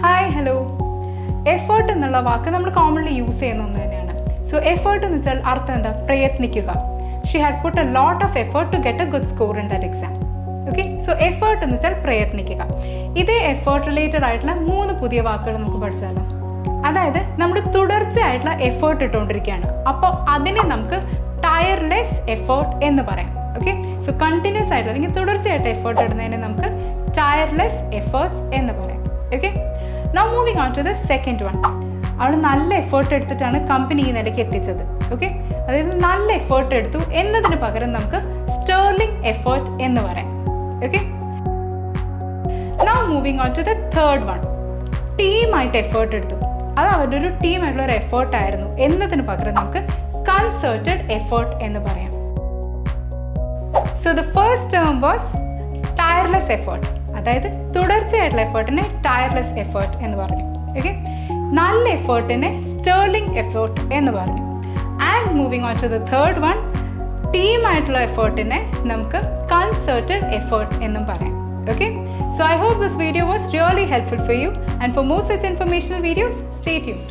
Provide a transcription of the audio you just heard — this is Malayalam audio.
Hi hello. എഫേർട്ട് എന്നുള്ള വാക്ക് നമ്മൾ കോമൺലി യൂസ് ചെയ്യുന്ന ഒന്ന് തന്നെയാണ്. സോ എഫേർട്ട് എന്ന് വെച്ചാൽ അർത്ഥം എന്താ? പ്രയത്നിക്കുക. She had put a lot of effort to get a good score in that exam. Okay, so effort എന്ന് വെച്ചാൽ പ്രയത്നിക്കുക. ഇതേ എഫേർട്ട് റിലേറ്റഡ് ആയിട്ടുള്ള 3 പുതിയ വാക്കുകൾ നമുക്ക് പഠിച്ചാലോ? അതായത് നമ്മൾ തുടർച്ചയായിട്ടുള്ള എഫേർട്ട് ഇട്ടുകൊണ്ടിരിക്കുകയാണ്, അപ്പോൾ അതിനെ നമുക്ക് ടയർലെസ് എഫേർട്ട് എന്ന് പറയാം. ഓക്കെ, സോ കണ്ടിന്യൂസ് ആയിട്ട് അല്ലെങ്കിൽ തുടർച്ചയായിട്ട് എഫേർട്ട് ഇടുന്നതിനെ നമുക്ക് ടയർലെസ് എഫേർട്ട്സ് എന്ന് പറയാം. Okay, now moving on to the second one. അവൾ നല്ല എഫേർട്ട് എടുത്തിട്ടാണ് കമ്പനി ഈ നിലയ്ക്ക് എത്തിച്ചത്. ഓക്കെ, അതായത് നല്ല എഫേർട്ട് എടുത്തു എന്നതിന് പകരം നമുക്ക് സ്റ്റേർലിംഗ് എഫേർട്ട് എന്ന് പറയാം. Okay, now moving on to the third one. ടീമായിട്ട് എഫേർട്ട് എടുത്തു, അത് അവരുടെ ഒരു ടീമായിട്ടുള്ള ഒരു എഫേർട്ടായിരുന്നു എന്നതിന് പകരം നമുക്ക് കൺസേർട്ടഡ് എഫേർട്ട് എന്ന് പറയാം. So the first term was tireless effort, അതായത് തുടർച്ചയായിട്ടുള്ള എഫേർട്ടിനെ ടയർലെസ് എഫേർട്ട് എന്ന് പറഞ്ഞു. ഓക്കെ, നല്ല എഫേർട്ടിനെ സ്റ്റേർലിംഗ് എഫേർട്ട് എന്ന് പറഞ്ഞു. And moving on to the third one, ടീമായിട്ടുള്ള എഫേർട്ടിനെ നമുക്ക് കൺസേർട്ടഡ് എഫേർട്ട് എന്നും പറയാം. Okay, so I hope this video was really helpful for you, and for more such informational videos, stay tuned.